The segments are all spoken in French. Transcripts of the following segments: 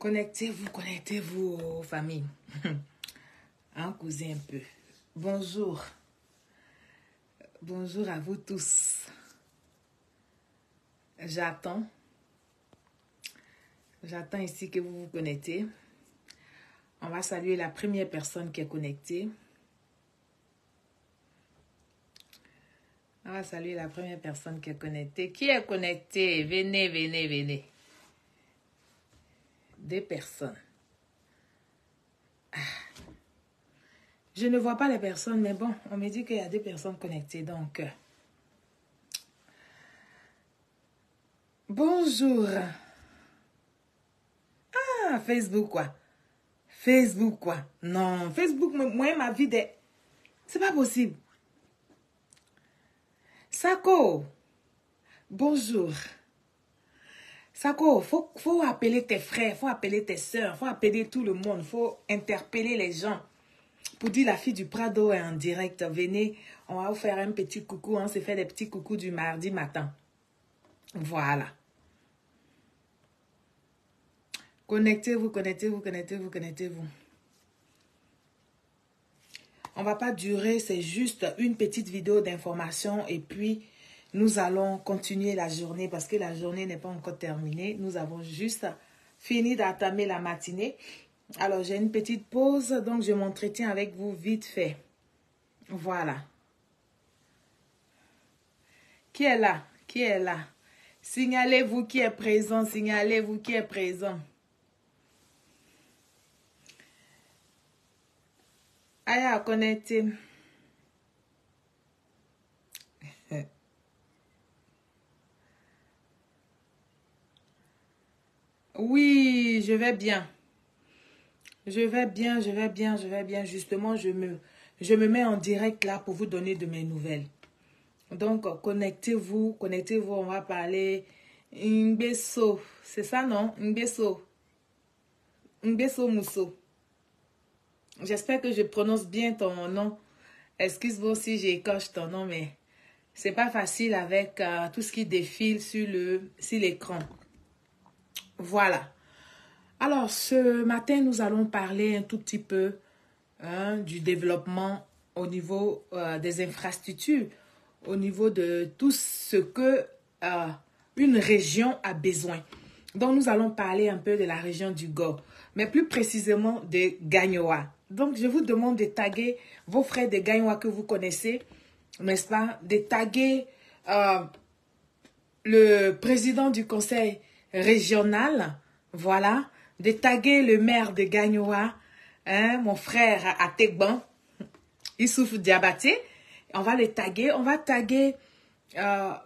Connectez-vous, famille. Hein, cousin un peu. Bonjour. Bonjour à vous tous. J'attends ici que vous vous connectez. On va saluer la première personne qui est connectée. On va saluer la première personne qui est connectée. Qui est connecté? Venez, venez, venez. Des personnes. Je ne vois pas les personnes, mais bon, on me dit qu'il y a des personnes connectées, donc... Bonjour. Ah, Facebook, quoi. Facebook, quoi. Non, Facebook, moi, ma vie de... C'est pas possible. Sako. Bonjour. Sako, faut appeler tes frères, faut appeler tes soeurs, faut appeler tout le monde, faut interpeller les gens. Pour dire la fille du Prado est en direct, venez, on va vous faire un petit coucou, on se fait des petits coucous du mardi matin. Voilà. Connectez-vous, connectez-vous, connectez-vous, connectez-vous. On va pas durer, c'est juste une petite vidéo d'information et puis nous allons continuer la journée parce que la journée n'est pas encore terminée. Nous avons juste fini d'entamer la matinée. Alors, j'ai une petite pause, donc je m'entretiens avec vous vite fait. Voilà. Qui est là? Qui est là? Signalez-vous qui est présent, signalez-vous qui est présent. Aya, connectez. Oui, je vais bien. Je vais bien, je vais bien, je vais bien. Justement, je me mets en direct là pour vous donner de mes nouvelles. Donc, connectez-vous, on va parler Ngbeso. C'est ça, non? Ngbeso. Ngbeso Mousso. J'espère que je prononce bien ton nom. Excuse-moi si j'écorche ton nom, mais c'est pas facile avec tout ce qui défile sur l'écran. Voilà. Alors, ce matin, nous allons parler un tout petit peu du développement au niveau des infrastructures, au niveau de tout ce que une région a besoin. Donc, nous allons parler un peu de la région du Go, mais plus précisément de Gagnoa. Donc, je vous demande de taguer vos frères de Gagnoa que vous connaissez, n'est-ce pas? De taguer le président du conseil régional, voilà, de taguer le maire de Gagnoa, hein, mon frère Ategban, Issouf Diabaté. On va les taguer, on va taguer,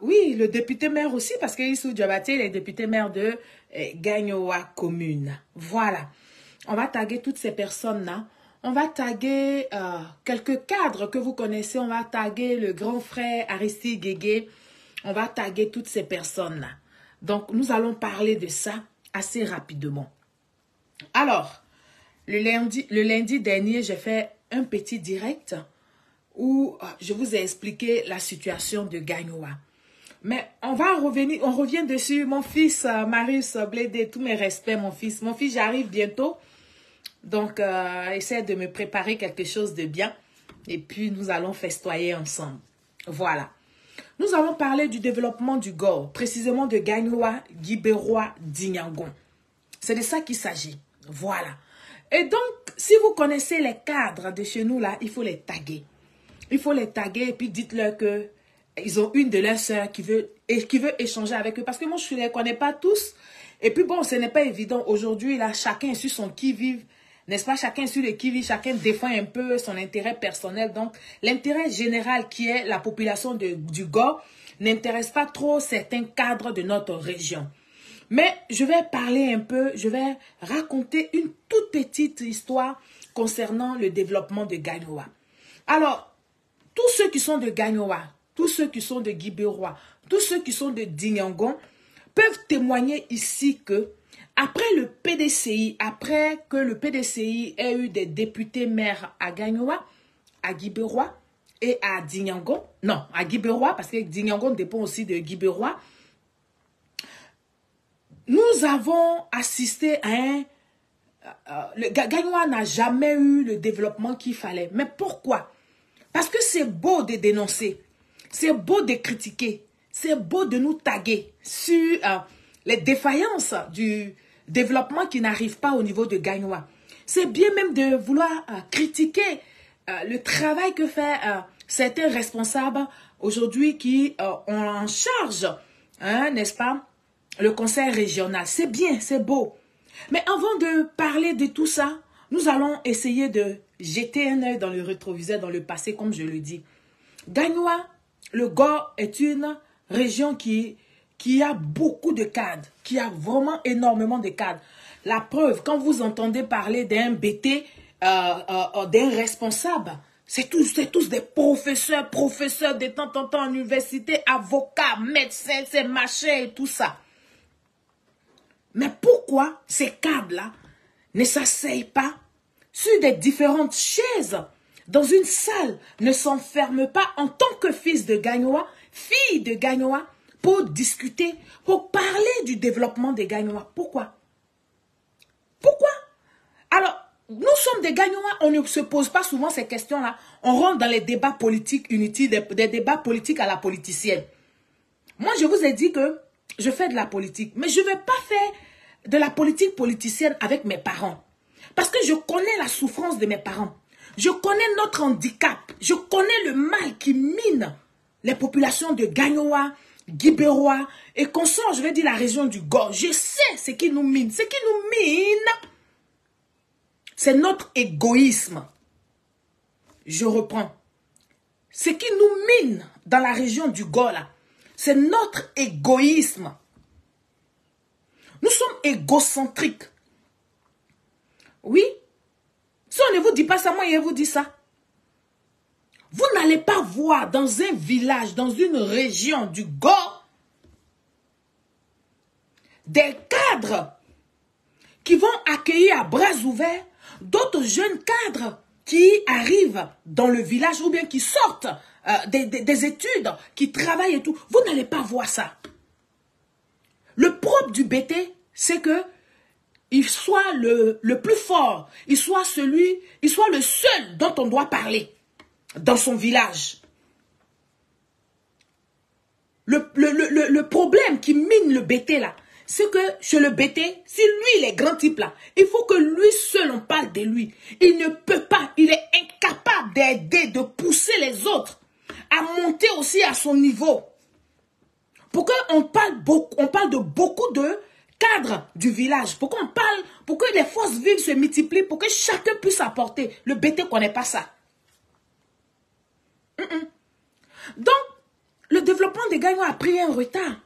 oui, le député maire aussi, parce que Issouf Diabaté, il est député maire de Gagnoa commune. Voilà, on va taguer toutes ces personnes-là. On va taguer quelques cadres que vous connaissez. On va taguer le grand frère Aristide Guégué. On va taguer toutes ces personnes-là. Donc, nous allons parler de ça assez rapidement. Alors, le lundi dernier, j'ai fait un petit direct où je vous ai expliqué la situation de Gagnoa. Mais on revient dessus. Mon fils, Marius Blédé, tous mes respects, mon fils. Mon fils, j'arrive bientôt. Donc, essaie de me préparer quelque chose de bien. Et puis, nous allons festoyer ensemble. Voilà. Nous allons parler du développement du Gore, précisément de Gagnoa, Guibérois, Dinyangon. C'est de ça qu'il s'agit. Voilà. Et donc, si vous connaissez les cadres de chez nous, là, il faut les taguer. Il faut les taguer et puis dites-leur que ils ont une de leurs sœurs qui veut échanger avec eux. Parce que moi, je ne les connais pas tous. Et puis bon, ce n'est pas évident. Aujourd'hui, là, chacun est sur son qui-vive. N'est-ce pas? Chacun est sur le qui-vive. Chacun défend un peu son intérêt personnel. Donc, l'intérêt général qui est la population du Go n'intéresse pas trop certains cadres de notre région. Mais je vais parler un peu, je vais raconter une toute petite histoire concernant le développement de Gagnoa. Alors, tous ceux qui sont de Gagnoa, tous ceux qui sont de Guibérois, tous ceux qui sont de Dinyangon peuvent témoigner ici que après le PDCI, après que le PDCI ait eu des députés maires à Gagnoa, à Guibérois et à Dinyangon, non, à Guibérois, parce que Dinyangon dépend aussi de Guibérois, nous avons assisté à le Gagnoa n'a jamais eu le développement qu'il fallait. Mais pourquoi? Parce que c'est beau de dénoncer, c'est beau de critiquer, c'est beau de nous taguer sur les défaillances du développement qui n'arrive pas au niveau de Gagnoa. C'est bien même de vouloir critiquer le travail que fait certains responsables aujourd'hui qui ont en charge, hein, n'est-ce pas, le conseil régional. C'est bien, c'est beau. Mais avant de parler de tout ça, nous allons essayer de jeter un œil dans le rétroviseur, dans le passé, comme je le dis. Gagnoa, le Gor est une région qui a beaucoup de cadres, qui a vraiment énormément de cadres. La preuve, quand vous entendez parler d'un BT, d'un responsable, c'est tous des professeurs de temps en temps en université, avocats, médecins, ces machins et tout ça. Mais pourquoi ces cadres-là ne s'asseyent pas sur des différentes chaises dans une salle, ne s'enferment pas en tant que fils de Gagnoa, fille de Gagnoa, pour discuter, pour parler du développement des Gagnoa? Pourquoi? Pourquoi? Alors, nous sommes des Gagnoa, on ne se pose pas souvent ces questions-là. On rentre dans les débats politiques inutiles, des débats politiques à la politicienne. Moi, je vous ai dit que je fais de la politique, mais je ne vais pas faire de la politique politicienne avec mes parents. Parce que je connais la souffrance de mes parents. Je connais notre handicap. Je connais le mal qui mine les populations de Gagnoa, Guibérois et consorts, je vais dire la région du Gor. Je sais ce qui nous mine. Ce qui nous mine, c'est notre égoïsme. Je reprends. Ce qui nous mine dans la région du Gor, là, c'est notre égoïsme. Nous sommes égocentriques. Oui. Si on ne vous dit pas ça, moi je vous dis ça. Vous n'allez pas voir dans un village, dans une région du Gor, des cadres qui vont accueillir à bras ouverts d'autres jeunes cadres qui arrivent dans le village ou bien qui sortent des études, qui travaillent et tout. Vous n'allez pas voir ça. Le propre du BT, c'est que il soit le plus fort, il soit le seul dont on doit parler dans son village. Le problème qui mine le BT là, c'est que chez le BT, si lui il est grand type là, il faut que lui seul on parle de lui. Il ne peut pas, il est incapable d'aider, de pousser les autres à monter aussi à son niveau. Pour qu'on parle de beaucoup de cadres du village, pour que les forces vives se multiplient, pour que chacun puisse apporter. Le BT ne connaît pas ça. Donc, le développement des Gagnoa a pris un retard.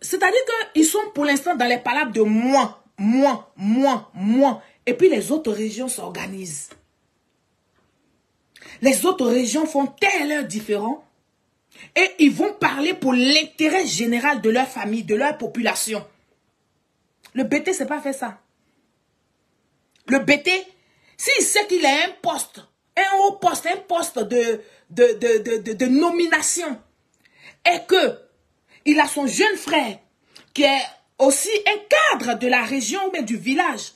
C'est-à-dire qu'ils sont pour l'instant dans les palabres de moi. Et puis les autres régions s'organisent. Les autres régions font tel différent. Et ils vont parler pour l'intérêt général de leur famille, de leur population. Le BT ne sait pas faire ça. Le BT, s'il sait qu'il a un poste, un haut poste, un poste de nomination, et que il a son jeune frère qui est aussi un cadre de la région ou du village,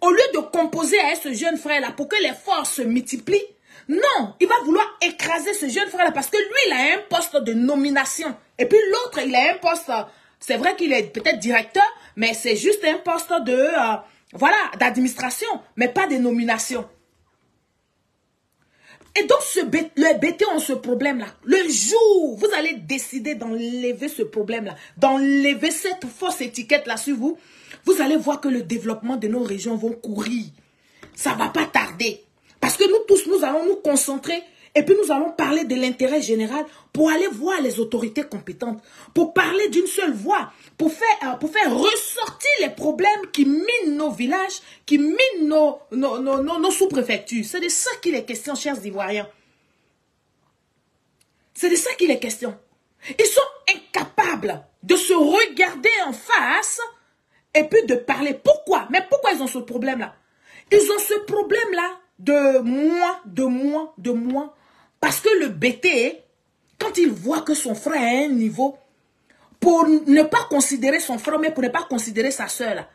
au lieu de composer avec ce jeune frère-là pour que les forces se multiplient, non, il va vouloir écraser ce jeune frère-là parce que lui, il a un poste de nomination. Et puis l'autre, il a un poste, c'est vrai qu'il est peut-être directeur, mais c'est juste un poste de, voilà, d'administration, mais pas de nomination. Et donc, le BT ont ce problème-là. Le jour où vous allez décider d'enlever ce problème-là, d'enlever cette fausse étiquette-là sur vous, vous allez voir que le développement de nos régions vont courir. Ça ne va pas tarder. Parce que nous tous, nous allons nous concentrer et puis nous allons parler de l'intérêt général pour aller voir les autorités compétentes, pour parler d'une seule voix, pour faire ressortir les problèmes qui minent nos villages, qui minent nos sous-préfectures. C'est de ça qu'il est question, chers Ivoiriens. C'est de ça qu'il est question. Ils sont incapables de se regarder en face et puis de parler. Pourquoi? Mais pourquoi ils ont ce problème-là? Ils ont ce problème-là de moi. Parce que le BT, quand il voit que son frère a un niveau, pour ne pas considérer son frère, mais pour ne pas considérer sa soeur, là,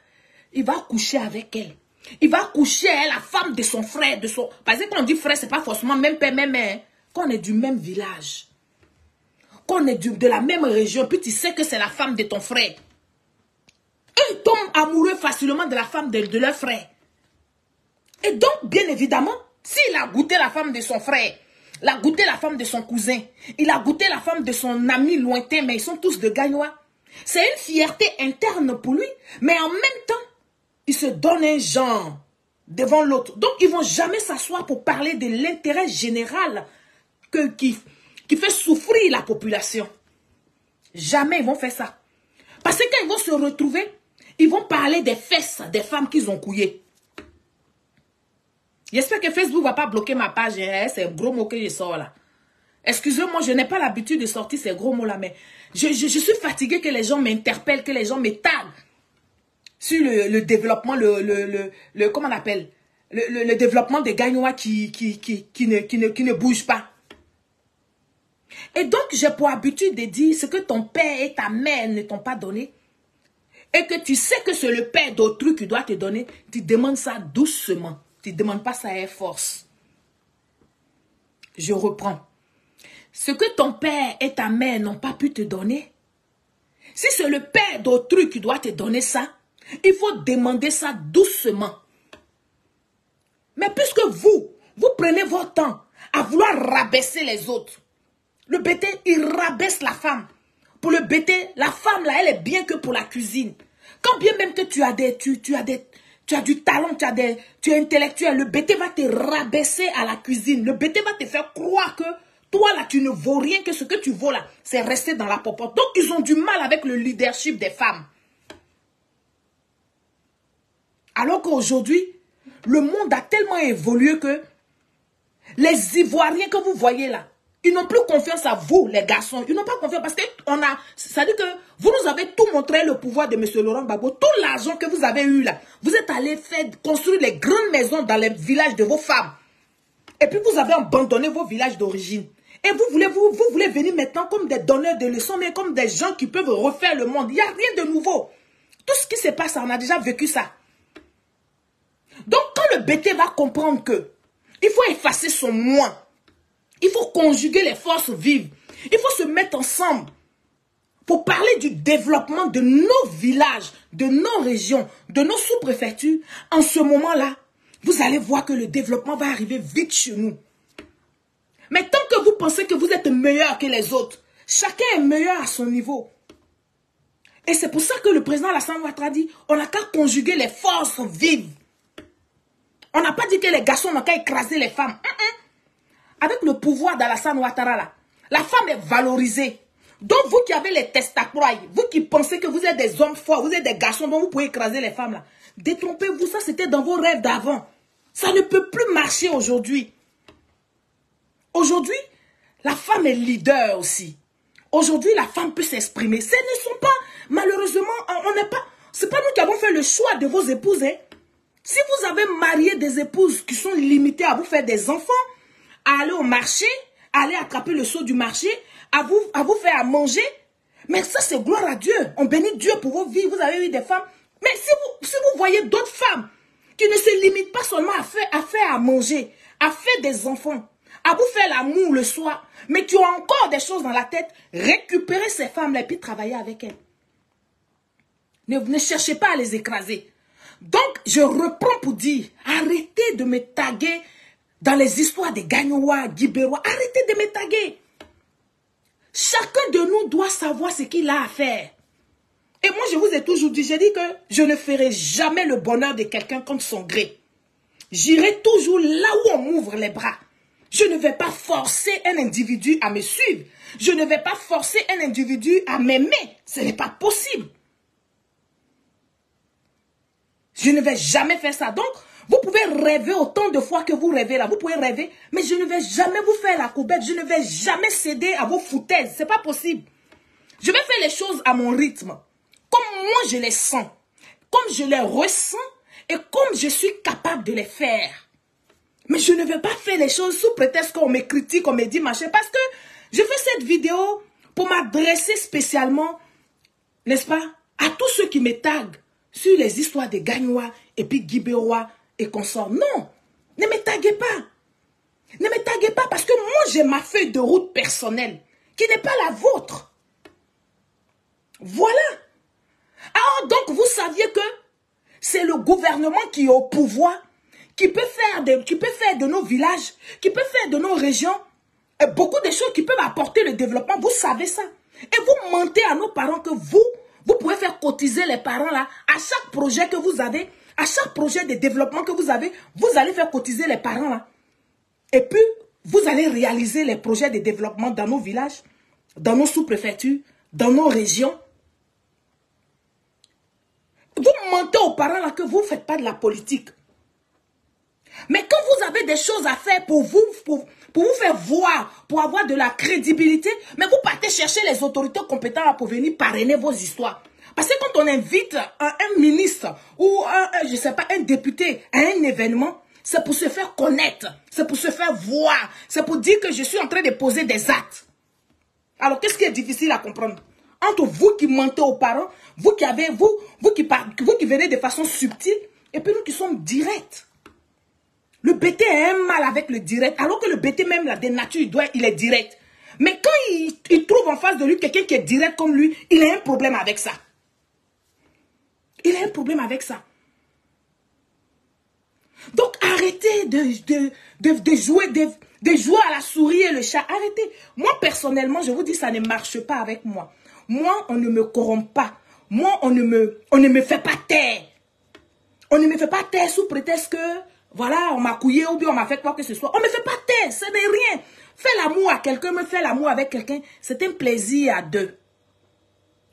il va coucher avec elle. Il va coucher avec la femme de son frère, de son... Parce que quand on dit frère, c'est pas forcément même père, même mère. Quand on est du même village, quand on est de la même région, puis tu sais que c'est la femme de ton frère. Ils tombent amoureux facilement de la femme de leur frère. Et donc, bien évidemment, s'il a goûté la femme de son frère, il a goûté la femme de son cousin, il a goûté la femme de son ami lointain, mais ils sont tous de Gagnois. C'est une fierté interne pour lui, mais en même temps, il se donne un genre devant l'autre. Donc, ils ne vont jamais s'asseoir pour parler de l'intérêt général qui fait souffrir la population. Jamais ils vont faire ça. Parce que quand ils vont se retrouver, ils vont parler des fesses des femmes qu'ils ont couillées. J'espère que Facebook ne va pas bloquer ma page. C'est un gros mot que je sors là. Excusez-moi, je n'ai pas l'habitude de sortir ces gros mots là, mais je suis fatiguée que les gens m'interpellent, que les gens me taguent sur le développement, comment on appelle, le développement des Gagnois qui ne bougent pas. Et donc, j'ai pour habitude de dire ce que ton père et ta mère ne t'ont pas donné, et que tu sais que c'est le père d'autrui qui doit te donner, tu demandes ça doucement. Tu ne demandes pas ça à force. Je reprends. Ce que ton père et ta mère n'ont pas pu te donner, si c'est le père d'autrui qui doit te donner ça, il faut demander ça doucement. Mais puisque vous prenez votre temps à vouloir rabaisser les autres, le bété, il rabaisse la femme. Pour le bété, la femme, là, elle est bien que pour la cuisine. Quand bien même que tu as du talent, tu es intellectuel, le bété va te rabaisser à la cuisine. Le bété va te faire croire que toi, là, tu ne vaux rien, que ce que tu vaux, là, c'est rester dans la popote. Donc, ils ont du mal avec le leadership des femmes. Alors qu'aujourd'hui, le monde a tellement évolué que les Ivoiriens que vous voyez là, ils n'ont plus confiance à vous, les garçons. Ils n'ont pas confiance parce que ça dit que vous nous avez tout montré le pouvoir de M. Laurent Gbagbo. Tout l'argent que vous avez eu là, vous êtes allé construire les grandes maisons dans les villages de vos femmes. Et puis vous avez abandonné vos villages d'origine. Et vous voulez venir maintenant comme des donneurs de leçons, mais comme des gens qui peuvent refaire le monde. Il n'y a rien de nouveau. Tout ce qui se passe, on a déjà vécu ça. Donc quand le BT va comprendre que il faut effacer son moi, il faut conjuguer les forces vives. Il faut se mettre ensemble pour parler du développement de nos villages, de nos régions, de nos sous-préfectures. En ce moment-là, vous allez voir que le développement va arriver vite chez nous. Mais tant que vous pensez que vous êtes meilleur que les autres, chacun est meilleur à son niveau. Et c'est pour ça que le président Alassane Ouattara dit, on n'a qu'à conjuguer les forces vives. On n'a pas dit que les garçons n'ont qu'à écraser les femmes. Avec le pouvoir d'Alassane Ouattara, là, la femme est valorisée. Donc, vous qui avez les testacroix, vous qui pensez que vous êtes des hommes forts, vous êtes des garçons dont vous pouvez écraser les femmes, là, détrompez-vous, ça c'était dans vos rêves d'avant. Ça ne peut plus marcher aujourd'hui. Aujourd'hui, la femme est leader aussi. Aujourd'hui, la femme peut s'exprimer. Ce ne sont pas, malheureusement, c'est pas nous qui avons fait le choix de vos épouses. Hein. Si vous avez marié des épouses qui sont limitées à vous faire des enfants, à aller au marché, à aller attraper le seau du marché, à vous faire à manger. Mais ça, c'est gloire à Dieu. On bénit Dieu pour vos vies. Vous avez eu des femmes. Mais si vous voyez d'autres femmes qui ne se limitent pas seulement à faire à manger, à faire des enfants, à vous faire l'amour le soir, mais qui ont encore des choses dans la tête, récupérez ces femmes-là et puis travaillez avec elles. Ne cherchez pas à les écraser. Donc, je reprends pour dire, arrêtez de me taguer dans les histoires des Gagnois, Guibérois. Arrêtez de me taguer. Chacun de nous doit savoir ce qu'il a à faire. Et moi, je vous ai toujours dit, j'ai dit que je ne ferai jamais le bonheur de quelqu'un contre son gré. J'irai toujours là où on m'ouvre les bras. Je ne vais pas forcer un individu à me suivre. Je ne vais pas forcer un individu à m'aimer. Ce n'est pas possible. Je ne vais jamais faire ça. Donc, vous pouvez rêver autant de fois que vous rêvez là. Vous pouvez rêver, mais je ne vais jamais vous faire la coubette. Je ne vais jamais céder à vos foutaises. Ce n'est pas possible. Je vais faire les choses à mon rythme. Comme moi je les sens. Comme je les ressens. Et comme je suis capable de les faire. Mais je ne vais pas faire les choses sous prétexte qu'on me critique, qu'on me dit machin. Parce que je fais cette vidéo pour m'adresser spécialement, n'est-ce pas, à tous ceux qui me taguent. sur les histoires de Gagnoa et puis Guibérois et consorts. Non, ne me taguez pas. Ne me taguez pas parce que moi, j'ai ma feuille de route personnelle qui n'est pas la vôtre. Voilà. Alors, donc, vous saviez que c'est le gouvernement qui est au pouvoir, qui peut faire de nos villages, qui peut faire de nos régions beaucoup de choses qui peuvent apporter le développement. Vous savez ça. Et vous mentez à nos parents que vous pouvez faire cotiser les parents là. À chaque projet que vous avez, à chaque projet de développement que vous avez, vous allez faire cotiser les parents là. Et puis, vous allez réaliser les projets de développement dans nos villages, dans nos sous-préfectures, dans nos régions. Vous mentez aux parents là que vous ne faites pas de la politique. Mais quand vous avez des choses à faire pour vous faire voir, pour avoir de la crédibilité, mais vous partez chercher les autorités compétentes là pour venir parrainer vos histoires. Parce que quand on invite un ministre ou je sais pas, un député à un événement, c'est pour se faire connaître, c'est pour se faire voir, c'est pour dire que je suis en train de poser des actes. Alors qu'est-ce qui est difficile à comprendre? Entre vous qui mentez aux parents, vous qui venez de façon subtile, et puis nous qui sommes directs. Le BT a un mal avec le direct, alors que le BT même là, de nature, il est direct. Mais quand il trouve en face de lui quelqu'un qui est direct comme lui, il a un problème avec ça. Il a un problème avec ça. Donc arrêtez de jouer à la souris et le chat. Arrêtez. Moi personnellement, je vous dis, ça ne marche pas avec moi. Moi, on ne me corrompt pas. Moi, on ne me fait pas taire. On ne me fait pas taire sous prétexte que, voilà, on m'a couillé ou bien on m'a fait quoi que ce soit. On ne me fait pas taire, ce n'est rien. Faire l'amour à quelqu'un, me faire l'amour avec quelqu'un, c'est un plaisir à deux.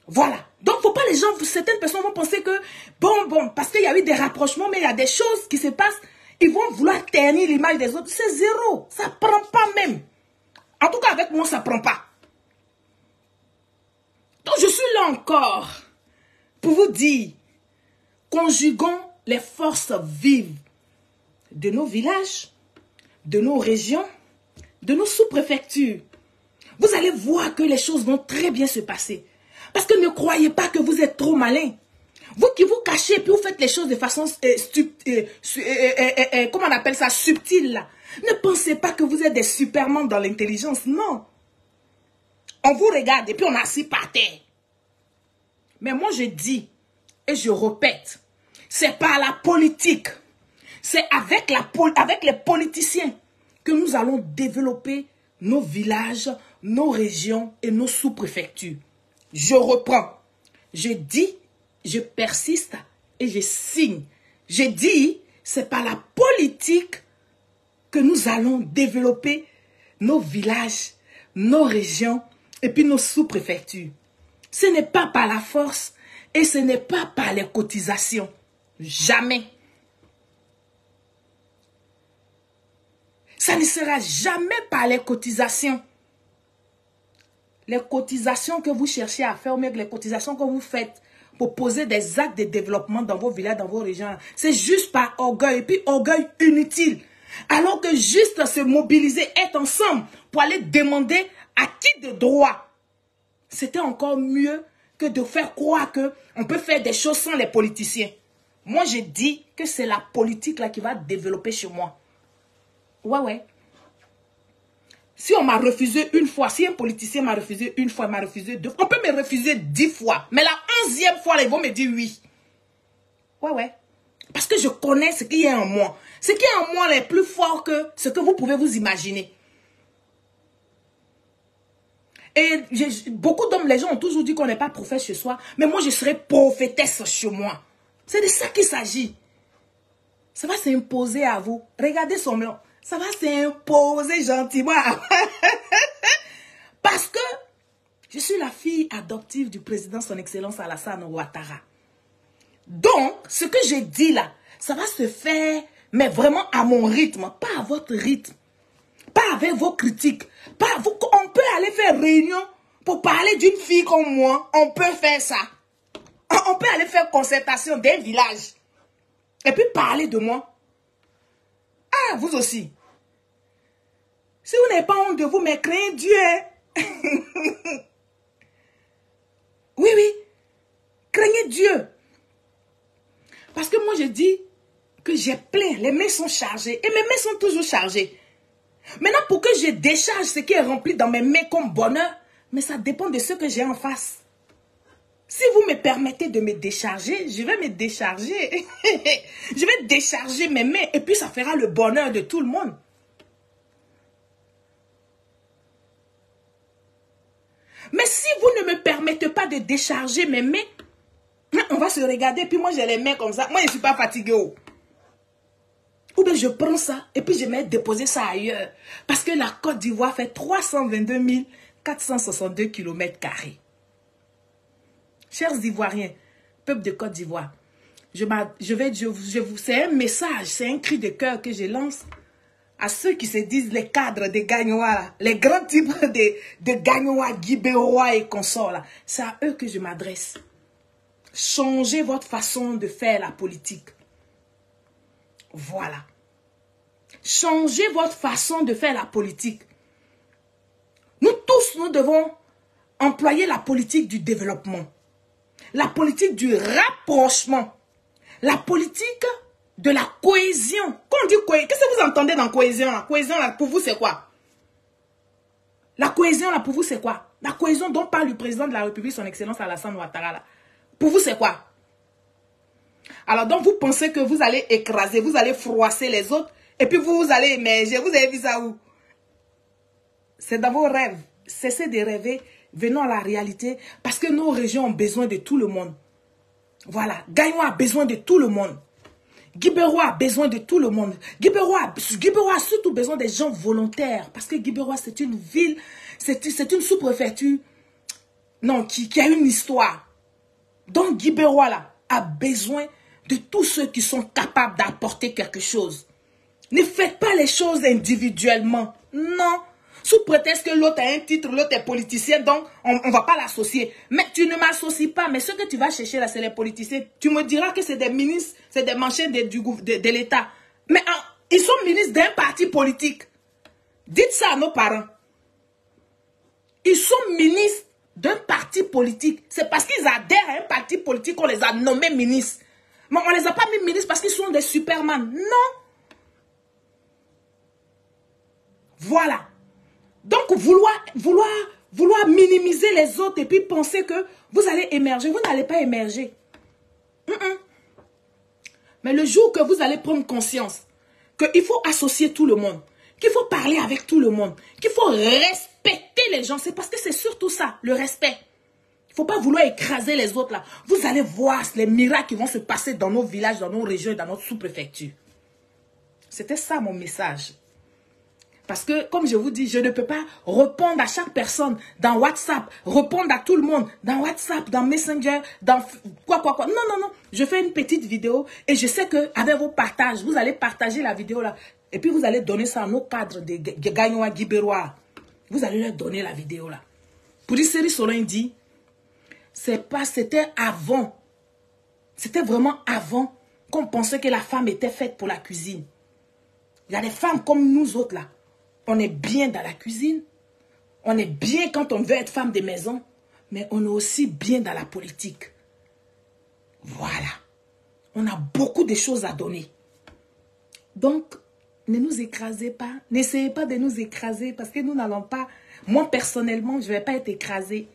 Voilà. Donc, faut pas les gens, certaines personnes vont penser que, bon, parce qu'il y a eu des rapprochements, mais il y a des choses qui se passent, ils vont vouloir ternir l'image des autres. C'est zéro. Ça prend pas même. En tout cas, avec moi, ça prend pas. Donc, je suis là encore pour vous dire, conjuguons les forces vives de nos villages, de nos régions, de nos sous-préfectures. Vous allez voir que les choses vont très bien se passer. Parce que ne croyez pas que vous êtes trop malin. Vous qui vous cachez et puis vous faites les choses de façon comment on appelle ça, subtile là. Ne pensez pas que vous êtes des supermans dans l'intelligence, non. On vous regarde et puis on est assis par terre. Mais moi je dis et je répète, c'est par la politique, c'est avec les politiciens que nous allons développer nos villages, nos régions et nos sous-préfectures. Je reprends. Je dis, je persiste et je signe. Je dis, c'est par la politique que nous allons développer nos villages, nos régions et puis nos sous-préfectures. Ce n'est pas par la force et ce n'est pas par les cotisations. Jamais. Ça ne sera jamais par les cotisations. Les cotisations que vous cherchez à faire, ou même les cotisations que vous faites pour poser des actes de développement dans vos villages, dans vos régions, c'est juste par orgueil, et puis orgueil inutile. Alors que juste se mobiliser, être ensemble pour aller demander à qui de droit, c'était encore mieux que de faire croire qu'on peut faire des choses sans les politiciens. Moi, je dis que c'est la politique là qui va développer chez moi. Ouais. Si on m'a refusé une fois, si un politicien m'a refusé une fois, il m'a refusé deux fois, on peut me refuser 10 fois. Mais la 11e fois, là, ils vont me dire oui. Ouais. Parce que je connais ce qu'il y a en moi. Ce qui est en moi est plus fort que ce que vous pouvez vous imaginer. Et beaucoup d'hommes, les gens ont toujours dit qu'on n'est pas prophète chez soi. Mais moi, je serai prophétesse chez moi. C'est de ça qu'il s'agit. Ça va s'imposer à vous. Regardez son nom. Ça va s'imposer gentiment. Parce que je suis la fille adoptive du président son excellence Alassane Ouattara. Donc, ce que j'ai dit là, ça va se faire, mais vraiment à mon rythme, pas à votre rythme. Pas avec vos critiques. On peut aller faire réunion pour parler d'une fille comme moi. On peut faire ça. On peut aller faire concertation d'un village. Et puis parler de moi. Ah, vous aussi. Si vous n'avez pas honte de vous, mais craignez Dieu. Oui. Craignez Dieu. dis que j'ai plein, les mains sont chargées. Et mes mains sont toujours chargées. Maintenant, pour que je décharge ce qui est rempli dans mes mains comme bonheur, mais ça dépend de ce que j'ai en face. Si vous me permettez de me décharger, je vais me décharger. Je vais décharger mes mains et puis ça fera le bonheur de tout le monde. Mais si vous ne me permettez pas de décharger mes mains, on va se regarder, puis moi j'ai les mains comme ça. Moi je ne suis pas fatiguée. Ou bien je prends ça et puis je vais déposer ça ailleurs. Parce que la Côte d'Ivoire fait 322 462 km². Chers Ivoiriens, peuple de Côte d'Ivoire, c'est un message, c'est un cri de cœur que je lance à ceux qui se disent les cadres des Gagnois, les grands types de Gagnois, Guibérois et consorts. C'est à eux que je m'adresse. Changez votre façon de faire la politique. Voilà. Changez votre façon de faire la politique. Nous tous, nous devons employer la politique du développement. La politique du rapprochement. La politique de la cohésion. Quand on dit cohésion, qu'est-ce que vous entendez dans cohésion? La cohésion, là, pour vous, c'est quoi? La cohésion, là, pour vous, c'est quoi? La cohésion dont parle le président de la République, son Excellence Alassane Ouattara, là. Pour vous, c'est quoi? Alors, donc, vous pensez que vous allez écraser, vous allez froisser les autres, et puis vous allez émerger. Vous avez vu ça où? C'est dans vos rêves. Cessez de rêver. Venons à la réalité, parce que nos régions ont besoin de tout le monde. Voilà. Gagnois a besoin de tout le monde. Guibérois a besoin de tout le monde. Guibérois a surtout besoin des gens volontaires. Parce que Guibérois, c'est une ville, c'est une sous-préfecture qui a une histoire. Donc Guibérois là, a besoin de tous ceux qui sont capables d'apporter quelque chose. Ne faites pas les choses individuellement. Non. Sous prétexte que l'autre a un titre, l'autre est politicien, donc on ne va pas l'associer. Mais tu ne m'associes pas. Mais ce que tu vas chercher là, c'est les politiciens. Tu me diras que c'est des ministres, c'est des manchettes de l'État. Mais ils sont ministres d'un parti politique. Dites ça à nos parents. Ils sont ministres d'un parti politique. C'est parce qu'ils adhèrent à un parti politique qu'on les a nommés ministres. Mais on ne les a pas mis ministres parce qu'ils sont des superman. Non. Voilà. Donc, vouloir minimiser les autres et puis penser que vous allez émerger. Vous n'allez pas émerger. Mais le jour que vous allez prendre conscience qu'il faut associer tout le monde, qu'il faut parler avec tout le monde, qu'il faut respecter les gens, c'est parce que c'est surtout ça, le respect. Il ne faut pas vouloir écraser les autres là. Vous allez voir les miracles qui vont se passer dans nos villages, dans nos régions, dans notre sous-préfecture. C'était ça mon message. Parce que, comme je vous dis, je ne peux pas répondre à chaque personne dans WhatsApp, répondre à tout le monde dans WhatsApp, dans Messenger, dans quoi. Non. Je fais une petite vidéo et je sais qu'avec vos partages, vous allez partager la vidéo là. Et puis vous allez donner ça à nos cadres de Gagnois, Guibérois. Vous allez leur donner la vidéo là. Pour dire, Seri Solon dit, c'était avant. C'était vraiment avant qu'on pensait que la femme était faite pour la cuisine. Il y a des femmes comme nous autres là. On est bien dans la cuisine. On est bien quand on veut être femme de maison. Mais on est aussi bien dans la politique. Voilà. On a beaucoup de choses à donner. Donc, ne nous écrasez pas. N'essayez pas de nous écraser parce que nous n'allons pas... Moi, personnellement, je ne vais pas être écrasée.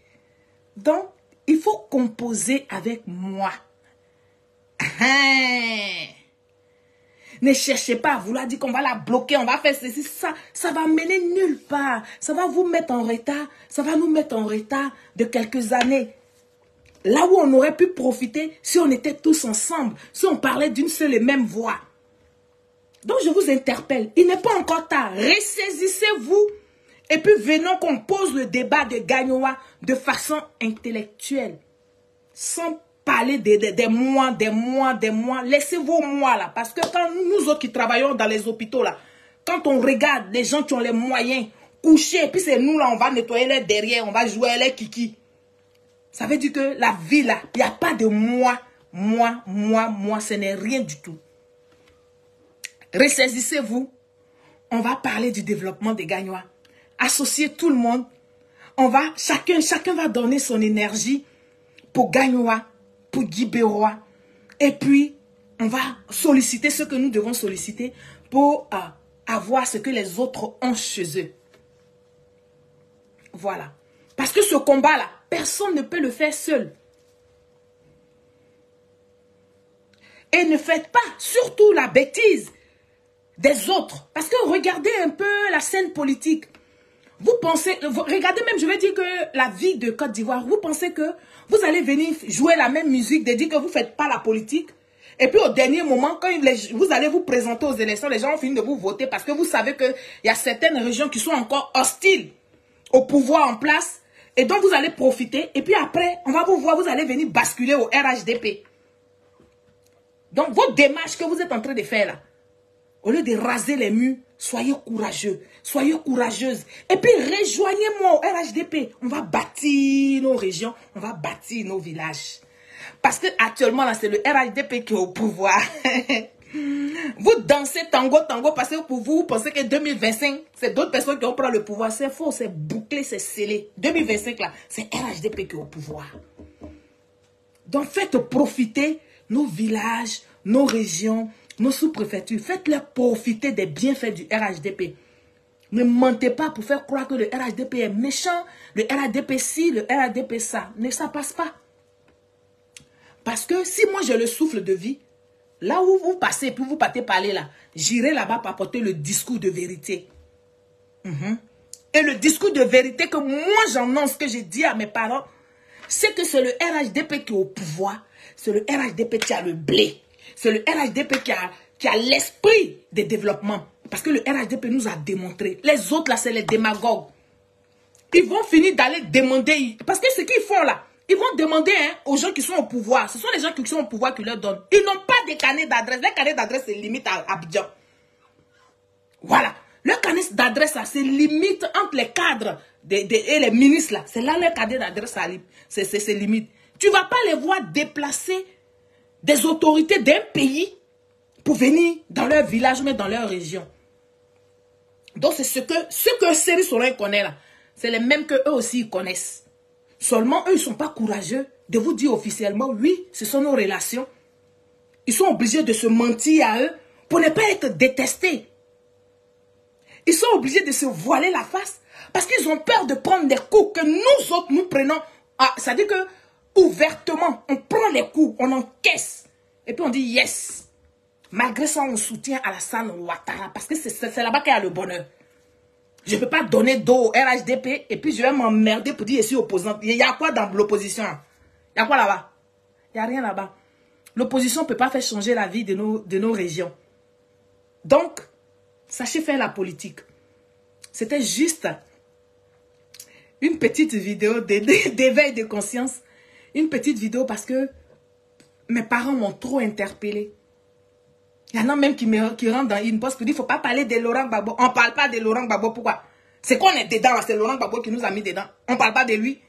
Donc, il faut composer avec moi. Ne cherchez pas à vouloir dire qu'on va la bloquer, on va faire ceci, ça va mener nulle part. Ça va vous mettre en retard, ça va nous mettre en retard de quelques années. Là où on aurait pu profiter si on était tous ensemble, si on parlait d'une seule et même voix. Donc je vous interpelle, il n'est pas encore tard, ressaisissez-vous et puis venons qu'on pose le débat de Gagnois de façon intellectuelle, sans parler des mois. Laissez vos mois là. Parce que quand nous autres qui travaillons dans les hôpitaux là, quand on regarde les gens qui ont les moyens couchés, puis c'est nous là, on va nettoyer les derrière, on va jouer les kiki. Ça veut dire que la vie là, il n'y a pas de moi, ce n'est rien du tout. Ressaisissez-vous. On va parler du développement des Gagnois. Associer tout le monde. Chacun va donner son énergie pour Gagnois, pour Guibérois. Et puis, On va solliciter ce que nous devons solliciter pour avoir ce que les autres ont chez eux. Voilà. Parce que ce combat-là, personne ne peut le faire seul. Et ne faites pas surtout la bêtise des autres. Parce que regardez un peu la scène politique. Vous pensez, regardez même, je vais dire que la vie de Côte d'Ivoire, vous pensez que vous allez venir jouer la même musique, de dire que vous ne faites pas la politique. Et puis au dernier moment, quand vous allez vous présenter aux élections, les gens ont fini de vous voter parce que vous savez qu'il y a certaines régions qui sont encore hostiles au pouvoir en place. Et donc vous allez profiter. Et puis après, on va vous voir, vous allez venir basculer au RHDP. Donc votre démarche que vous êtes en train de faire là, au lieu de raser les murs, soyez courageux, soyez courageuses. Et puis rejoignez-moi au RHDP. On va bâtir nos régions, on va bâtir nos villages. Parce que actuellement là, c'est le RHDP qui est au pouvoir. Vous dansez tango parce que pour vous, vous pensez que 2025, c'est d'autres personnes qui vont prendre le pouvoir. C'est faux, c'est bouclé, c'est scellé. 2025 là, c'est RHDP qui est au pouvoir. Donc faites profiter nos villages, nos régions, nos sous-préfectures. Faites-leur profiter des bienfaits du RHDP. Ne mentez pas pour faire croire que le RHDP est méchant, le RHDP ci, le RHDP ça. Ne ça passe pas. Parce que si moi j'ai le souffle de vie, là où vous passez, puis vous partez parler là, j'irai là-bas pour apporter le discours de vérité. Et le discours de vérité que moi j'annonce, que j'ai dit à mes parents, c'est que c'est le RHDP qui est au pouvoir, c'est le RHDP qui a le blé, c'est le RHDP qui a l'esprit de développement. Parce que le RHDP nous a démontré. Les autres là, c'est les démagogues. Ils vont finir d'aller demander, parce que ce qu'ils font là, ils vont demander aux gens qui sont au pouvoir. Ce sont les gens qui sont au pouvoir qui leur donnent. Ils n'ont pas de carnet d'adresse. Les carnets d'adresse, c'est limite à Abidjan. Voilà. Le carnet d'adresse, c'est limite entre les cadres et les ministres. C'est là le carnet d'adresse, c'est limite. Tu ne vas pas les voir déplacer des autorités d'un pays pour venir dans leur village, mais dans leur région. Donc, c'est ce que Série Sorin connaît là. C'est les mêmes que eux aussi ils connaissent. Seulement, eux, ils ne sont pas courageux de vous dire officiellement, oui, ce sont nos relations. Ils sont obligés de se mentir à eux pour ne pas être détestés. Ils sont obligés de se voiler la face parce qu'ils ont peur de prendre des coups que nous autres, nous prenons. C'est-à-dire que, ouvertement, on prend les coups, on encaisse. Et puis on dit yes. Malgré ça, on soutient Alassane Ouattara parce que c'est là-bas qu'il y a le bonheur. Je ne peux pas donner dos au RHDP et puis je vais m'emmerder pour dire je suis opposante. Il y a quoi dans l'opposition? Il y a quoi là-bas? Il n'y a rien là-bas. L'opposition ne peut pas faire changer la vie de nos régions. Donc, sachez faire la politique. C'était juste une petite vidéo d'éveil de conscience. Une petite vidéo parce que mes parents m'ont trop interpellée. Il y en a même qui rentrent dans une poste pour dire qu'il ne faut pas parler de Laurent Gbagbo. On ne parle pas de Laurent Gbagbo. Pourquoi? C'est qu'on est dedans. C'est Laurent Gbagbo qui nous a mis dedans. On ne parle pas de lui.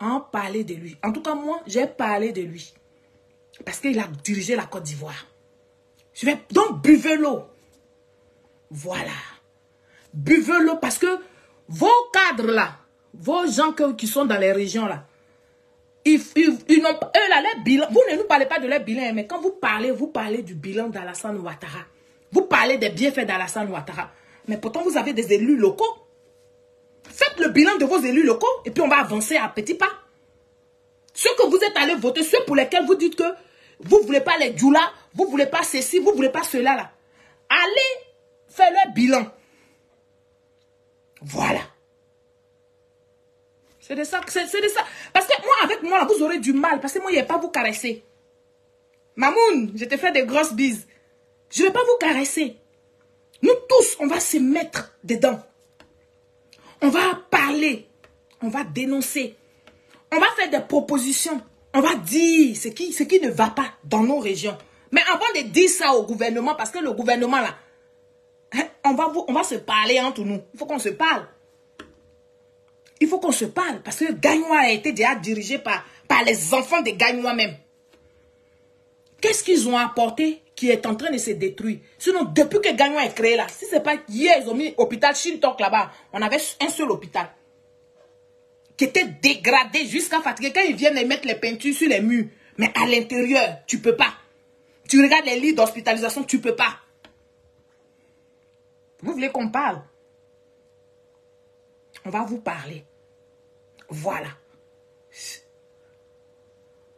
On parlait de lui. En tout cas, moi, j'ai parlé de lui. Parce qu'il a dirigé la Côte d'Ivoire. Donc, buvez l'eau. Voilà. Buvez l'eau parce que vos cadres là, vos gens qui sont dans les régions là, ils n'ont pas, eux là, leur bilan, vous ne nous parlez pas de leur bilan, mais quand vous parlez du bilan d'Alassane Ouattara. Vous parlez des bienfaits d'Alassane Ouattara. Mais pourtant, vous avez des élus locaux. Faites le bilan de vos élus locaux et puis on va avancer à petits pas. Ceux que vous êtes allés voter, ceux pour lesquels vous dites que vous ne voulez pas les djoulas, vous ne voulez pas ceci, vous ne voulez pas cela là. Allez faire leur bilan. Voilà. C'est de ça. Parce que moi, avec moi, là, vous aurez du mal. Parce que moi, je ne vais pas vous caresser. Mamoun, je te fais des grosses bises. Je ne vais pas vous caresser. Nous tous, on va se mettre dedans. On va parler. On va dénoncer. On va faire des propositions. On va dire ce qui ne va pas dans nos régions. Mais avant de dire ça au gouvernement, parce que le gouvernement, là, on va se parler entre nous. Il faut qu'on se parle. Il faut qu'on se parle. Parce que Gagnoa a été déjà dirigé par les enfants de Gagnoa même. Qu'est-ce qu'ils ont apporté qui est en train de se détruire? Sinon, depuis que Gagnoa est créé là, si ce n'est pas hier, ils ont mis l'hôpital Shintok là-bas. On avait un seul hôpital qui était dégradé jusqu'à fatiguer. Quand ils viennent mettre les peintures sur les murs, mais à l'intérieur, tu ne peux pas. Tu regardes les lits d'hospitalisation, tu ne peux pas. Vous voulez qu'on parle? On va vous parler. Voilà.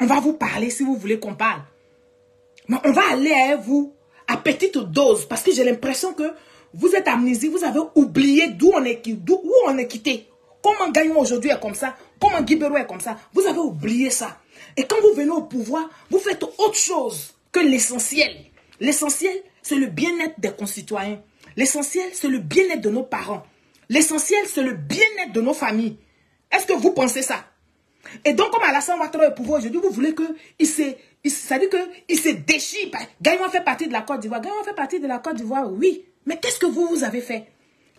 On va vous parler si vous voulez qu'on parle. Mais on va aller à vous à petite dose parce que j'ai l'impression que vous êtes amnésique, vous avez oublié où on est quitté. Comment Gagnoa aujourd'hui est comme ça? Comment Guibero est comme ça? Vous avez oublié ça. Et quand vous venez au pouvoir, vous faites autre chose que l'essentiel. L'essentiel, c'est le bien-être des concitoyens. L'essentiel, c'est le bien-être de nos parents. L'essentiel, c'est le bien-être de nos familles. Est-ce que vous pensez ça? Et donc, comme Alassane Ouattara est au pouvoir aujourd'hui, vous voulez ça dit qu'il se déchire. Gagnoa fait partie de la Côte d'Ivoire. Gagnoa fait partie de la Côte d'Ivoire, oui. Mais qu'est-ce que vous avez fait?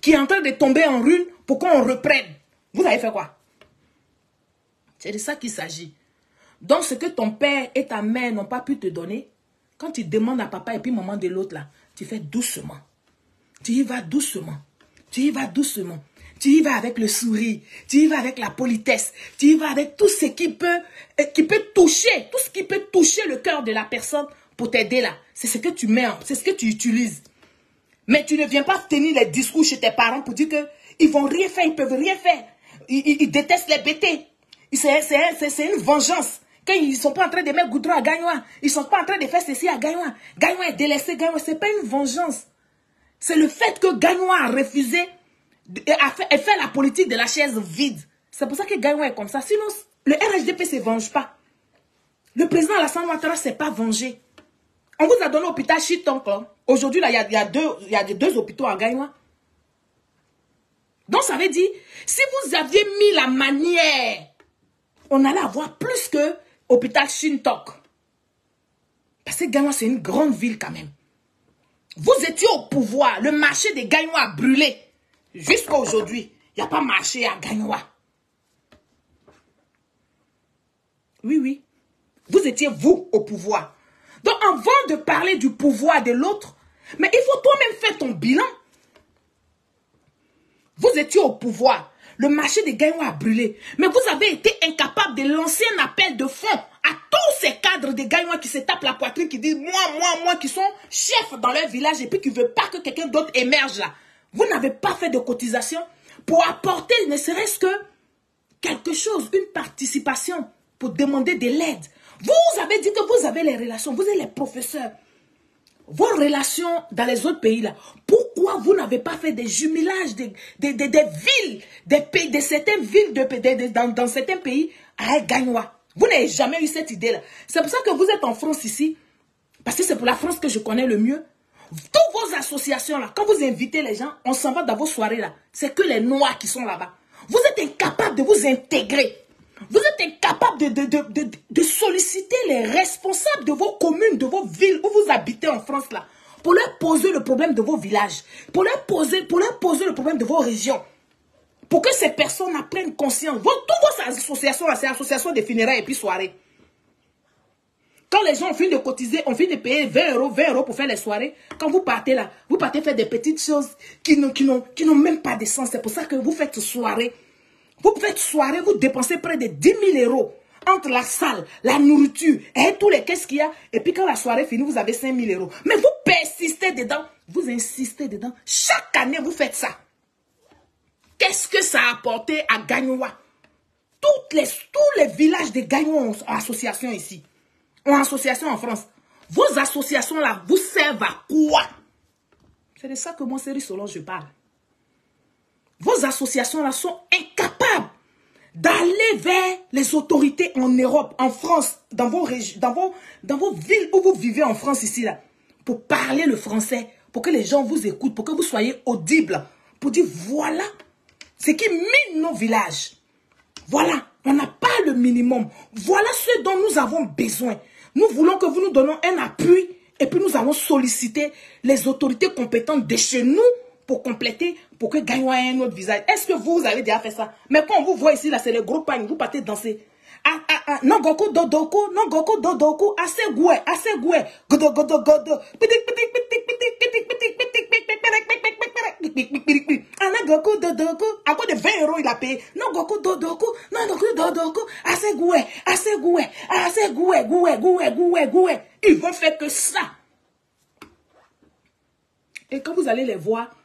Qui est en train de tomber en ruine pour qu'on reprenne. Vous avez fait quoi? C'est de ça qu'il s'agit. Donc, ce que ton père et ta mère n'ont pas pu te donner, quand tu demandes à papa et puis maman de l'autre là, tu fais doucement. Tu y vas doucement. Tu y vas doucement. Tu y vas avec le sourire. Tu y vas avec la politesse. Tu y vas avec tout ce qui peut toucher. Tout ce qui peut toucher le cœur de la personne pour t'aider là. C'est ce que tu mets, c'est ce que tu utilises. Mais tu ne viens pas tenir les discours chez tes parents pour dire qu'ils vont rien faire, ils peuvent rien faire. Ils détestent les bêtés. C'est une vengeance. Quand ils ne sont pas en train de mettre goudron à Gagnoa, ils ne sont pas en train de faire ceci à Gagnoa. Gagnoa est délaissé, Gagnoa, ce n'est pas une vengeance. C'est le fait que Gagnoa a refusé et fait la politique de la chaise vide. C'est pour ça que Gagnoa est comme ça. Sinon, le RHDP ne se venge pas. Le président Alassane Ouattara ne s'est pas vengé. On vous a donné l'hôpital Chitonk. Aujourd'hui, il y a deux hôpitaux à Gagnoa. Donc, ça veut dire, si vous aviez mis la manière, on allait avoir plus que hôpital Shintok. Parce que Gagnoa, c'est une grande ville quand même. Vous étiez au pouvoir. Le marché des Gagnoa a brûlé. Jusqu'à aujourd'hui, il n'y a pas marché à Gagnoa. Oui, oui. Vous étiez, vous, au pouvoir. Donc, avant de parler du pouvoir de l'autre, mais il faut toi-même faire ton bilan. Vous étiez au pouvoir. Le marché des Gagnoa a brûlé. Mais vous avez été incapable de lancer un appel de fonds à tous ces cadres des Gagnoa qui se tapent la poitrine, qui disent moi, qui sont chefs dans leur village et puis qui ne veulent pas que quelqu'un d'autre émerge là. Vous n'avez pas fait de cotisation pour apporter ne serait-ce que quelque chose, une participation pour demander de l'aide. Vous avez dit que vous avez les relations, vous êtes les professeurs. Vos relations dans les autres pays là, pourquoi vous n'avez pas fait des jumelages des villes, des pays, de certaines villes dans certains pays à Gagnoa? Vous n'avez jamais eu cette idée là. C'est pour ça que vous êtes en France ici, parce que c'est pour la France que je connais le mieux. Toutes vos associations là, quand vous invitez les gens, on s'en va dans vos soirées là. C'est que les Noirs qui sont là-bas. Vous êtes incapables de vous intégrer. Vous êtes incapable de solliciter les responsables de vos communes, de vos villes où vous habitez en France là, pour leur poser le problème de vos villages, pour leur poser le problème de vos régions, pour que ces personnes prennent conscience. Toutes vos associations là, c'est association de funérailles et puis soirées. Quand les gens ont fini de cotiser, ont fini de payer 20 euros pour faire les soirées, quand vous partez là, vous partez faire des petites choses qui n'ont même pas de sens. C'est pour ça que vous faites soirée. Vous faites soirée, vous dépensez près de 10 000 euros entre la salle, la nourriture et tous les caisses qu'il y a. Et puis quand la soirée finit, vous avez 5 000 euros. Mais vous persistez dedans, vous insistez dedans. Chaque année, vous faites ça. Qu'est-ce que ça a apporté à Gagnoa? Tous les villages de Gagnoa ont association ici. Ont association en France. Vos associations là, vous servent à quoi? C'est de ça que moi, Série Solon, je parle. Vos associations là sont incapables d'aller vers les autorités en Europe, en France, dans vos régions, dans vos villes où vous vivez en France ici là, pour parler le français, pour que les gens vous écoutent, pour que vous soyez audibles, pour dire voilà ce qui mine nos villages. Voilà, on n'a pas le minimum. Voilà ce dont nous avons besoin. Nous voulons que vous nous donniez un appui et puis nous allons solliciter les autorités compétentes de chez nous pour compléter, pour que Gagnoa ait un autre visage. Est-ce que vous avez déjà fait ça? Mais quand on vous voit ici, là, c'est les gros pagnes, vous partez danser. Non goku dodoku, non goku dodoku, assez goué, godo godo godo. Non goku dodoku, à quoi de 20 euros il a payé. Non goku dodoku, non goku dodoku, assez goué. Ils veulent font faire que ça. Et quand vous allez les voir,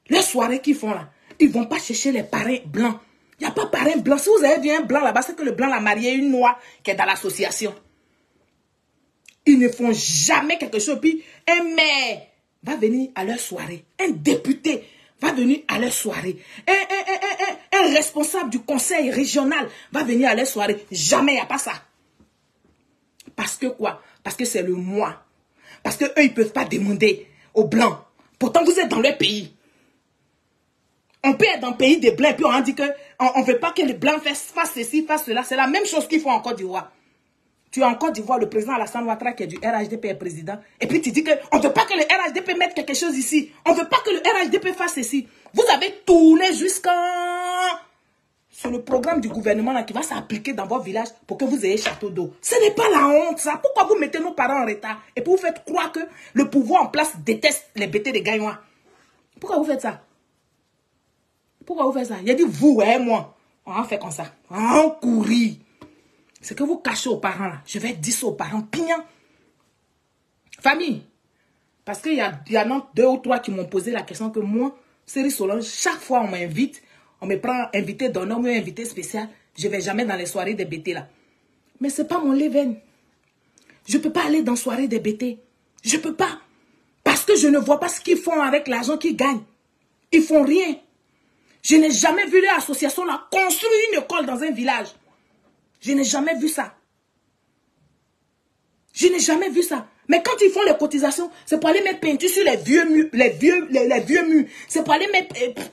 les soirées qu'ils font là, ils ne vont pas chercher les parrains blancs. Il n'y a pas parrain blanc. Si vous avez vu un blanc là-bas, c'est que le blanc l'a marié une noire qui est dans l'association. Ils ne font jamais quelque chose. Puis un maire va venir à leur soirée. Un député va venir à leur soirée. Un responsable du conseil régional va venir à leur soirée. Jamais il n'y a pas ça. Parce que quoi? Parce que c'est le moi. Parce qu'eux, ils ne peuvent pas demander aux blancs. Pourtant, vous êtes dans leur pays. On peut être dans le pays des blancs et puis on dit qu'on ne veut pas que les blancs fassent ceci, fassent cela. C'est la même chose qu'ils font en Côte d'Ivoire. Tu es en Côte d'Ivoire, le président Alassane Ouattara qui est du RHDP est président. Et puis tu dis qu'on ne veut pas que le RHDP mette quelque chose ici. On ne veut pas que le RHDP fasse ceci. Vous avez tourné jusqu'à... sur le programme du gouvernement là, qui va s'appliquer dans votre village pour que vous ayez château d'eau. Ce n'est pas la honte ça. Pourquoi vous mettez nos parents en retard? Et puis vous faites croire que le pouvoir en place déteste les bêtés des Gagnois. Pourquoi vous faites ça? Pourquoi vous faites ça? Il a dit vous et moi. On fait comme ça. On courit. C'est que vous cachez aux parents là. Je vais dire ça aux parents. Pignan. Famille. Parce qu'il y en a 2 ou 3 qui m'ont posé la question que moi, Série Solange, chaque fois on m'invite, on me prend invité d'honneur ou invité spécial, je ne vais jamais dans les soirées des bêtés là. Mais ce n'est pas mon leven. Je ne peux pas aller dans les soirées des bêtés. Je ne peux pas. Parce que je ne vois pas ce qu'ils font avec l'argent qu'ils gagnent. Ils ne font rien. Je n'ai jamais vu leur association là construire une école dans un village. Je n'ai jamais vu ça. Je n'ai jamais vu ça. Mais quand ils font les cotisations, c'est pour aller mettre peinture sur les vieux murs. Les vieux murs. C'est pour aller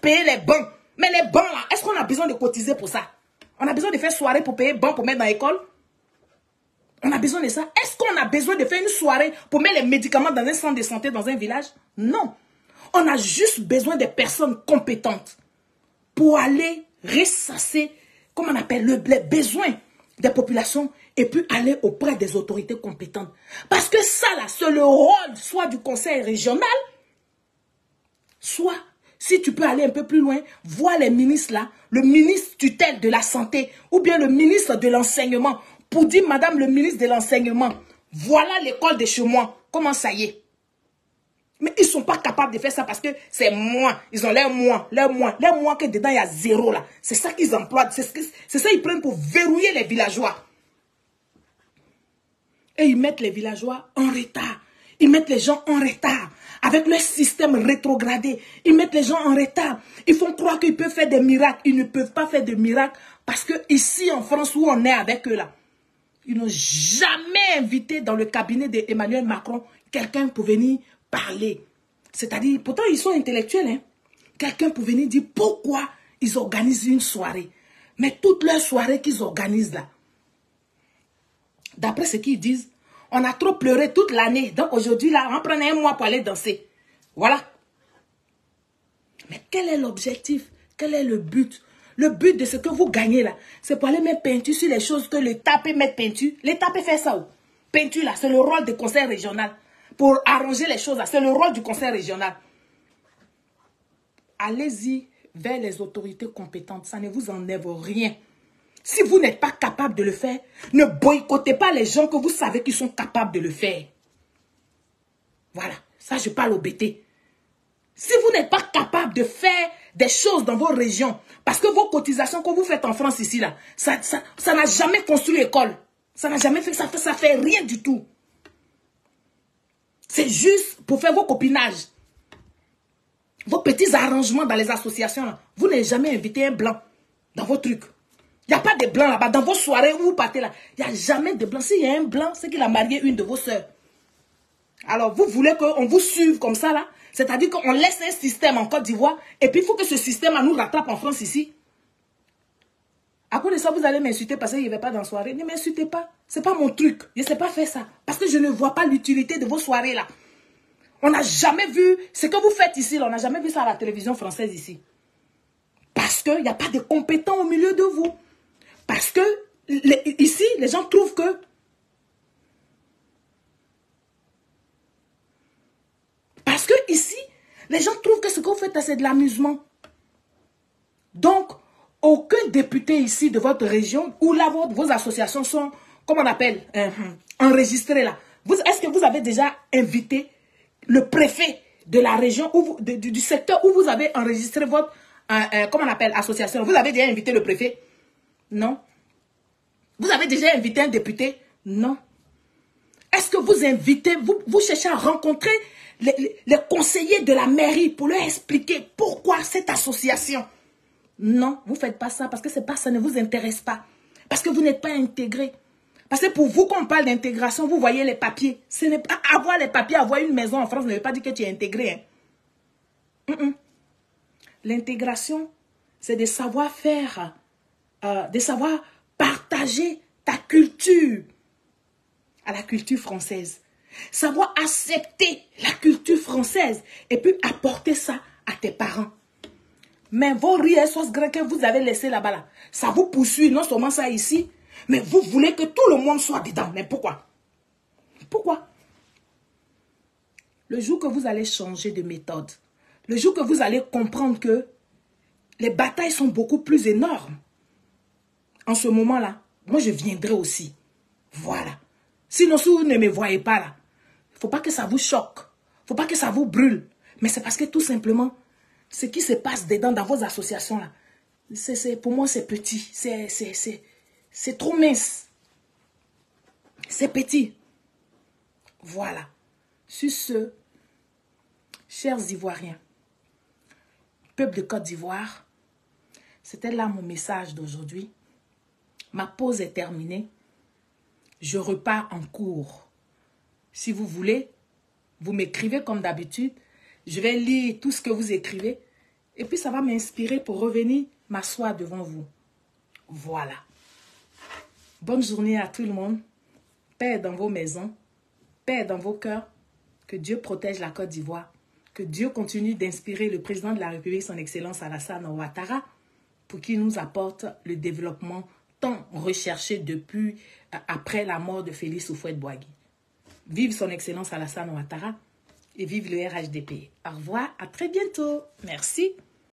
payer les bancs. Mais les bancs là, est-ce qu'on a besoin de cotiser pour ça? On a besoin de faire soirée pour payer bancs pour mettre dans l'école? On a besoin de ça? Est-ce qu'on a besoin de faire une soirée pour mettre les médicaments dans un centre de santé dans un village? Non. On a juste besoin de personnes compétentes pour aller ressasser, comment on appelle, les besoins des populations et puis aller auprès des autorités compétentes. Parce que ça, là, c'est le rôle soit du conseil régional, soit, si tu peux aller un peu plus loin, voir les ministres là, le ministre tutelle de la santé ou bien le ministre de l'enseignement pour dire, madame le ministre de l'enseignement, voilà l'école de chez moi, comment ça y est? Mais ils ne sont pas capables de faire ça parce que c'est moi. Ils ont leur moi que dedans il y a 0 là. C'est ça qu'ils emploient. C'est ça qu'ils prennent pour verrouiller les villageois. Et ils mettent les villageois en retard. Ils mettent les gens en retard. Avec leur système rétrogradé. Ils mettent les gens en retard. Ils font croire qu'ils peuvent faire des miracles. Ils ne peuvent pas faire de miracles parce que ici en France où on est avec eux là, ils n'ont jamais invité dans le cabinet d'Emmanuel Macron quelqu'un pour venir parler. C'est-à-dire, pourtant ils sont intellectuels, hein. Quelqu'un pour venir dire pourquoi ils organisent une soirée. Mais toutes leurs soirées qu'ils organisent là, d'après ce qu'ils disent, on a trop pleuré toute l'année. Donc aujourd'hui là, on prenait un mois pour aller danser. Voilà. Mais quel est l'objectif? Quel est le but? Le but de ce que vous gagnez là, c'est pour aller mettre peinture sur les choses que l'État peut mettre peinture. L'État peut faire ça où? Peinture là, c'est le rôle du conseil régional. Pour arranger les choses là, c'est le rôle du conseil régional. Allez-y vers les autorités compétentes, ça ne vous enlève rien. Si vous n'êtes pas capable de le faire, ne boycottez pas les gens que vous savez qu'ils sont capables de le faire. Voilà, ça je parle au BT. Si vous n'êtes pas capable de faire des choses dans vos régions, parce que vos cotisations que vous faites en France ici, là, ça n'a jamais construit l'école. Ça n'a jamais fait, ça fait rien du tout. C'est juste pour faire vos copinages. Vos petits arrangements dans les associations, là. Vous n'avez jamais invité un blanc dans vos trucs. Il n'y a pas de blanc là-bas. Dans vos soirées où vous partez là, il n'y a jamais de blanc. S'il y a un blanc, c'est qu'il a marié une de vos sœurs. Alors, vous voulez qu'on vous suive comme ça là? C'est-à-dire qu'on laisse un système en Côte d'Ivoire et puis il faut que ce système nous rattrape en France ici. À cause de ça, vous allez m'insulter parce qu'il n'y avait pas dans la soirée. Ne m'insultez pas. Ce n'est pas mon truc. Je ne sais pas faire ça. Parce que je ne vois pas l'utilité de vos soirées là. On n'a jamais vu ce que vous faites ici. Là, on n'a jamais vu ça à la télévision française ici. Parce qu'il n'y a pas de compétents au milieu de vous. Parce que ici, les gens trouvent que... Parce que ici, les gens trouvent que ce que vous faites, c'est de l'amusement. Donc, aucun député ici de votre région, où là, vos associations sont, comment on appelle, enregistrées là, Est-ce que vous avez déjà invité le préfet de la région, du secteur où vous avez enregistré votre, comment on appelle, association? Vous avez déjà invité le préfet? Non. Vous avez déjà invité un député? Non. Est-ce que vous invitez, vous cherchez à rencontrer les conseillers de la mairie pour leur expliquer pourquoi cette association? Non, vous ne faites pas ça parce que ça ne vous intéresse pas. Parce que vous n'êtes pas intégré. Parce que pour vous, quand on parle d'intégration, vous voyez les papiers. Ce n'est pas avoir les papiers, avoir une maison en France ne veut pas dire que tu es intégré. Hein. L'intégration, c'est de savoir faire, de savoir partager ta culture à la culture française. Savoir accepter la culture française et puis apporter ça à tes parents. Mais vos riz et sauce grecque que vous avez laissé là-bas, là, ça vous poursuit, non seulement ça ici, mais vous voulez que tout le monde soit dedans. Mais pourquoi? Pourquoi? Le jour que vous allez changer de méthode, le jour que vous allez comprendre que les batailles sont beaucoup plus énormes, en ce moment-là, moi je viendrai aussi. Voilà. Sinon, si vous ne me voyez pas là, il ne faut pas que ça vous choque. Il ne faut pas que ça vous brûle. Mais c'est parce que tout simplement, ce qui se passe dedans dans vos associations là, pour moi c'est petit. C'est trop mince. C'est petit. Voilà. Sur ce, chers Ivoiriens, peuple de Côte d'Ivoire, c'était là mon message d'aujourd'hui. Ma pause est terminée. Je repars en cours. Si vous voulez, vous m'écrivez comme d'habitude. Je vais lire tout ce que vous écrivez. Et puis ça va m'inspirer pour revenir m'asseoir devant vous. Voilà. Bonne journée à tout le monde. Paix dans vos maisons. Paix dans vos cœurs. Que Dieu protège la Côte d'Ivoire. Que Dieu continue d'inspirer le président de la République, son Excellence Alassane Ouattara, pour qu'il nous apporte le développement tant recherché depuis après la mort de Félix Houphouët-Boigny. Vive son Excellence Alassane Ouattara et vive le RHDP. Au revoir, à très bientôt. Merci.